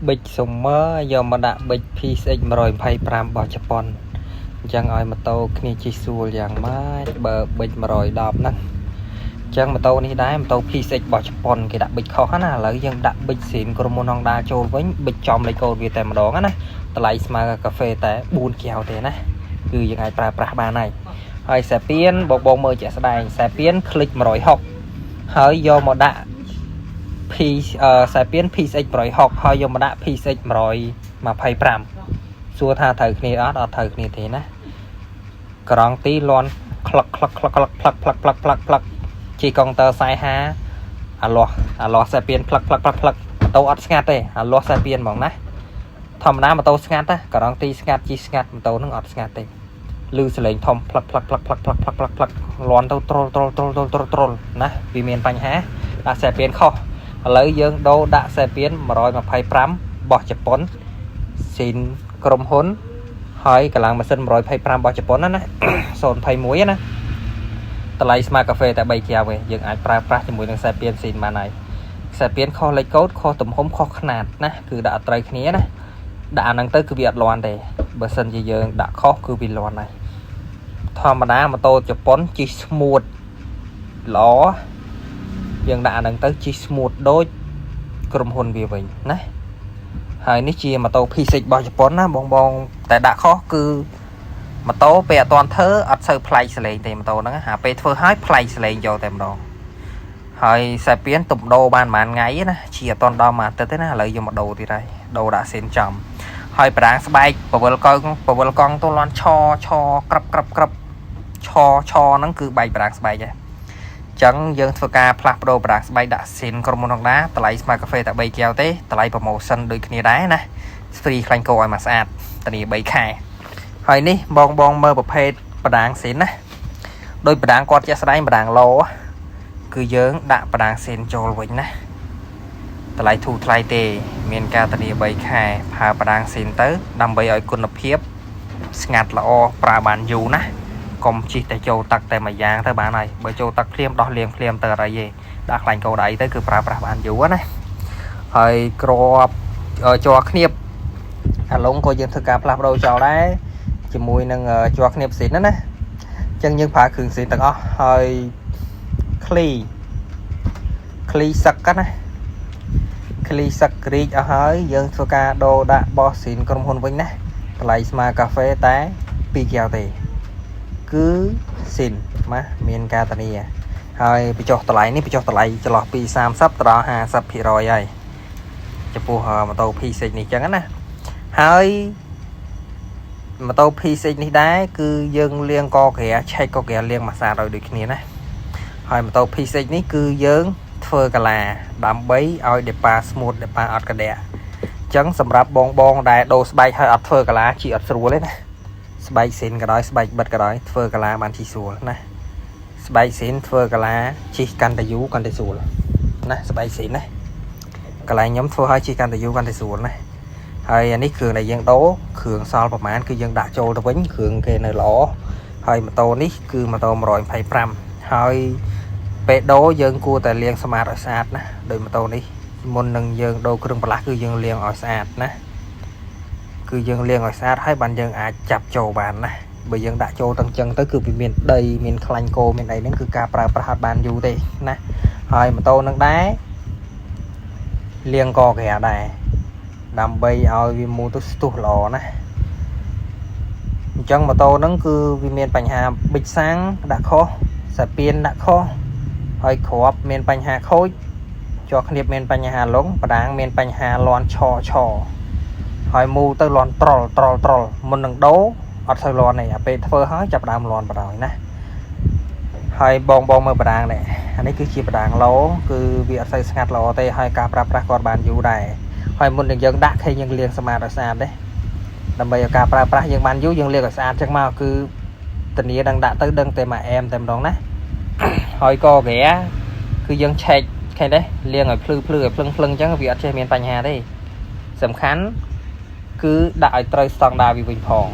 ប៊ិចសុំមើយកមកដាក់ប៊ិច PSX 125របស់ជប៉ុនអញ្ចឹងឲ្យម៉ូតូគ្នាជិះស្រួលយ៉ាងម៉េចបើប៊ិច110ហ្នឹងអញ្ចឹងម៉ូតូនេះដែរម៉ូតូ PSX របស់ជប៉ុនគេដាក់ប៊ិចខុសណាឥឡូវយើងដាក់ប៊ិចស៊ីនក្រុមហ៊ុន Honda ចូលវិញប៊ិចចំលេខកូដវាតែម្ដងណាតម្លៃស្មើកាហ្វេតែ4កែវទេណាគឺយើងអាចប្រើប្រាស់បានហើយខ្សែពៀនបងមើលជាក់ស្ដែងខ្សែពៀនคลิก160ហើយយកមកដាក់ខ្សែពៀន PSX 160ហើយយកមកដាក់ PSX 125សួរថាត្រូវគ្នាអត់ត្រូវគ្នាទេណាក្រងទីលន់ក្លឹកផ្លឹកជីកុងទ័រ45អាលាស់ខ្សែពៀនផ្លឹកម៉ូតូអត់ស្ងាត់ទេអាលាស់ខ្សែពៀនហ្មងណាធម្មតាម៉ូតូស្ងាត់ណាក្រងទីស្ងាត់ជីស្ងាត់ម៉ូតូនឹងអត់ស្ងាត់ទេលឺសលេងធំផ្លឹកលន់ទៅត្រុលណាវាមានបញ្ហាដាក់ខ្សែពៀនខុសឥឡូវយើងដូរដាក់ខ្សែពៀន125របស់ជប៉ុនស៊ីនក្រុមហ៊ុនហើយកម្លាំងម៉ាស៊ីន125របស់ជប៉ុនណា021ណាតម្លៃស្មើកាហ្វេតែ3កែវទេយើងអាចប្រើប្រាស់ជាមួយនឹងខ្សែពៀនស៊ីនបានហើយខ្សែពៀនខុសលេខកូដខុសទំហំខុសຂະຫນាតណាគឺដាក់អត់ត្រូវគ្នាណាដាក់អាហ្នឹងទៅគឺវាអត់លាន់ទេបើសិនជាយើងដាក់ខុសគឺវាលាន់ហើយធម្មតាម៉ូតូជប៉ុនជិះស្មូតល្អយើងដាក់អាហ្នឹងទៅជិះស្មូតដូចក្រុមហ៊ុនវាវិញណាហើយនេះជាម៉ូតូ PSX របស់ជប៉ុនណាបងតែដាក់ខុសគឺម៉ូតូពេលអត់ទាន់ធ្វើអត់សូវប្លែកសលេងទេម៉ូតូហ្នឹងហាពេលធ្វើហើយប្លែកសលេងយកតែម្ដងហើយខ្សែពៀនទំដោបានប្រហែលថ្ងៃណាជាអត់ទាន់ដល់មួយអាទិត្យទេណាឥឡូវយកមកដូរទៀតហើយដូរដាក់សេនចំហើយបដាងស្បែកពវលកង់ទៅលន់ឆក្រាប់ឆហ្នឹងគឺបែកបដាងស្បែកហ៎ចឹងយើងធ្វើការផ្លាស់ប្ដូរបដាងស្បែកដាក់សេនក្រុមហ៊ុន Honda តម្លៃស្មើកាហ្វេតែ3កែវទេតម្លៃ promotion ដូចគ្នាដែរណា free ខ្លាញ់គោឲ្យមកស្អាតធានា3ខែហើយនេះបងមើលប្រភេទបដាងសេនណាដោយបដាងគាត់ជាក់ស្ដែងបដាងឡគឺយើងដាក់បដាងសេនចូលវិញណាតម្លៃធូរថ្លៃទេមានការធានា3ខែប្រើបដាងសេនទៅដើម្បីឲ្យគុណភាពស្ងាត់ល្អប្រើបានយូរណាកុំជិះតែចូលទឹកតែមួយយ៉ាងទៅបានហើយបើចូលទឹកភ្លាមដោះលាងភ្លាមទៅអីទេដាក់ខ្លាញ់កោដៃទៅគឺប្រើប្រាស់បានយូរណាហើយក្របជ័រគ្នាបអាឡុងក៏យើងធ្វើការផ្លាស់ប្ដូរចោលដែរជាមួយនឹងជ័រគ្នាបផ្សេងណាអញ្ចឹងយើងប្រើគ្រឿងផ្សេងទាំងអស់ហើយคลีសឹកណាคลีសឹកក្រីកអស់ហើយយើងធ្វើការដូរដាក់បោះស៊ីនក្រុមហ៊ុនវិញណាតម្លៃស្មើកាហ្វេតែ2កែវទេគឺស៊ីនណាមានការធានាហើយបញ្ចុះតម្លៃនេះបញ្ចុះតម្លៃចន្លោះពី30ដល់ 50% ហើយចំពោះម៉ូតូ PSX នេះចឹងណាហើយម៉ូតូ PSX នេះដែរគឺយើងលាងកក្រាឆែកកក្រាលាងម៉ាសាឲ្យដូចគ្នាណាហើយម៉ូតូ PSX នេះគឺយើងធ្វើកាឡាដើម្បីឲ្យដេប៉ាស្មូតដេប៉ាអត់កដាអញ្ចឹងសម្រាប់បងដែលដូរស្បែកហើយអត់ធ្វើកាឡាជិះអត់ស្រួលទេណាស្បែកសេនក៏ដោយស្បែកបិទក៏ដោយធ្វើកាឡាបានជិះស្រួលណាស្បែកសេនធ្វើកាឡាជិះកាន់តែយូរកាន់តែស្រួលណាស្បែកសេនណាកន្លែងខ្ញុំធ្វើឲ្យជិះកាន់តែយូរកាន់តែស្រួលណាហើយអានេះគ្រឿងដែលយើងដូរគ្រឿងសល់ប្រហែលគឺយើងដាក់ចូលទៅវិញគ្រឿងគេនៅល្អហើយម៉ូតូនេះគឺម៉ូតូ125ហើយពេលដូរយើងគួរតែលាងសម្អាតឲ្យស្អាតណាដោយម៉ូតូនេះមុននឹងយើងដូរគ្រឿងបន្លាស់គឺយើងលាងឲ្យស្អាតណាគឺយើងលាងឲ្យស្អាតហើយបានយើងអាចចាប់ចូលបានណាបើយើងដាក់ចូលទាំងចឹងទៅគឺវាមានដីមានខ្លាញ់គោមានអីហ្នឹងគឺការប្រើប្រាស់អត់បានយូរទេណាហើយម៉ូតូនឹងដែរលាងកក្រាដែរដើម្បីឲ្យវាមូលទៅស្ទុះល្អណាអញ្ចឹងម៉ូតូហ្នឹងគឺវាមានបញ្ហាប៊ិចសាំងដាក់ខុសខ្សែពៀនដាក់ខុសហើយគ្រាប់មានបញ្ហាខូចជាប់គ្នាមានបញ្ហាលងបដាងមានបញ្ហាលាន់ឆហើយមូលទៅលាន់ត្រល់មុននឹងដូរអត់សូវលាន់ទេអាពេលធ្វើហើយចាប់ដើមលាន់បណ្ដោយណាហើយបងមើលបដាងនេះអានេះគឺជាបដាងឡូគឺវាអត់សូវស្ងាត់ល្អទេហើយការប្រើប្រាស់គាត់បានយូរដែរហើយមុននឹងយើងដាក់គេយើងលាងសម្អាតឲ្យស្អាតទេដើម្បីឲ្យការប្រើប្រាស់យើងបានយូរយើងលាងឲ្យស្អាតចឹងមកគឺធានាដឹងដាក់ទៅដឹងតែមួយអែមតែម្ដងណាហើយកក្រាគឺយើងឆែកឃើញទេលាងឲ្យភ្លឺឲ្យភ្លឹងចឹងវាអត់ចេះមានបញ្ហាទេសំខាន់គឺដាក់ឲ្យត្រូវស្តង់ដារវាវិញផង